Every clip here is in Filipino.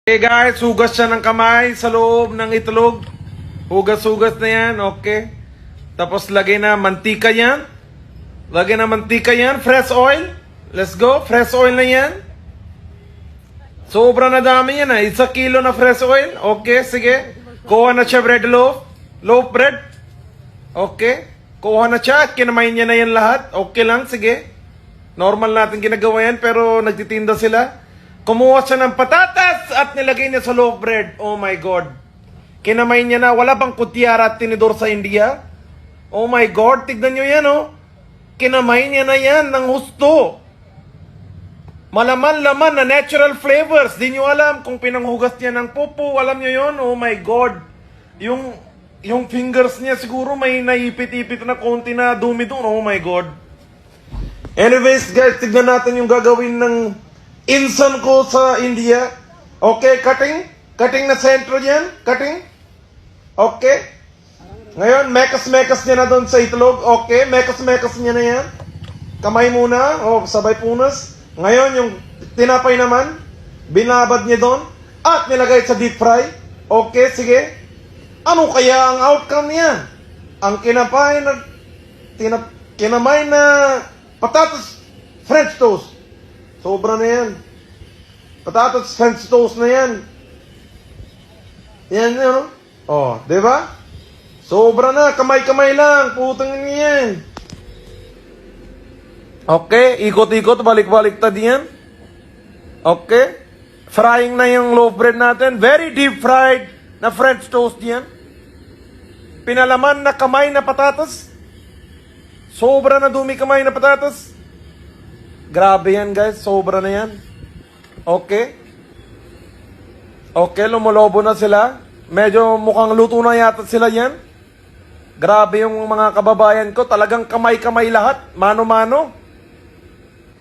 Okay guys, hugas siya ng kamay sa loob ng itlog. Hugas-hugas na yan, okay. Tapos lagay na mantika yan. Lagay na mantika yan, fresh oil. Let's go, fresh oil na yan. Sobra na dami yan 1 kilo na fresh oil. Okay, sige. Kuha na siya bread loaf. Loaf bread. Okay. Kuha na siya, kinamay niya na yan lahat. Okay lang, sige. Normal natin ginagawa yan, pero nagtitinda sila. Kumuha siya ng patatas at nilagay niya sa loaf bread. Oh my God. Kinamay niya na. Wala bang kutyara at tinidor sa India? Oh my God. Tignan niyo yan, oh. Kinamay niya na yan ng husto. Malaman-laman na natural flavors. Di niyo alam kung pinanghugas niya ng pupo. Alam niyo yon? Oh my God. Yung fingers niya siguro may naipit-ipit na konti na dumi doon. Oh my God. Anyways, guys, tignan natin yung gagawin ng insan ko sa India. Okay, cutting. Cutting na sentro yan. Cutting. Okay. Ngayon, mekas-mekas niya na doon sa itlog. Okay, mekas-mekas niya na yan. Kamay muna. O, sabay punas. Ngayon, yung tinapay naman, binabad niya doon. At nilagay sa deep fry. Okay, sige. Ano kaya ang outcome niya? Ang kinamay na patatas French toast. Sobra na yan. Patatas French toast na yan. Yan yun, no? Oh, di ba? Sobra na. Kamay-kamay lang. Putang yan. Okay. Ikot-ikot. Balik-baliktad yan. Okay. Frying na yung loaf bread natin. Very deep fried na French toast yan. Pinalaman na kamay na patatas. Sobra na dumi kamay na patatas. Grabe yan, guys. Sobra na yan. Okay. Okay, lumulobo na sila. Medyo mukhang luto na yata sila yan. Grabe yung mga kababayan ko. Talagang kamay-kamay lahat. Mano-mano.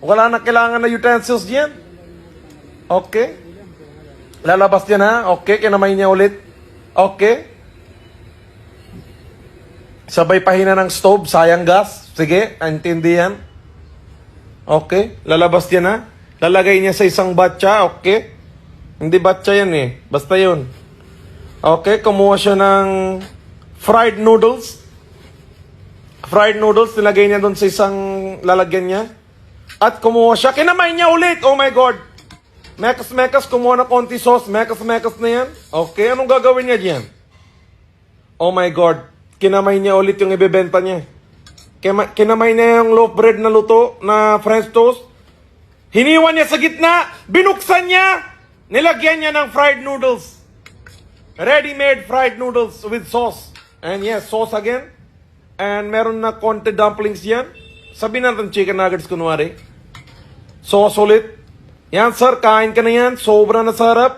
Wala na kailangan na utensils yan. Okay. Lalabas yan, ha? Okay, kinamay niya ulit. Okay. Sabay pahina ng stove. Sayang gas. Sige, intindi yan. Okay. Lalabas yan, ha? Lalagay niya sa isang batcha. Okay. Hindi batcha yan eh. Basta yun. Okay, kumuha siya ng fried noodles. Fried noodles, nilagay niya doon sa isang lalagyan niya. At kumuha siya. Kinamay niya ulit. Oh my God. Mekas-mekas, kumuha na konti sauce. Mekas-mekas na yan. Okay, anong gagawin niya diyan? Oh my God. Kinamay niya ulit yung ibebenta niya. Kinamay niya yung loaf bread na luto na French toast. Hiniwan niya sa gitna. Binuksan niya. Nilagyan niya ng fried noodles. Ready-made fried noodles with sauce. And yes, sauce again. And meron na konti dumplings yan. Sabihin natin chicken nuggets kunwari. Sauce ulit. Yan sir, kain ka na yan. Sobra na sarap.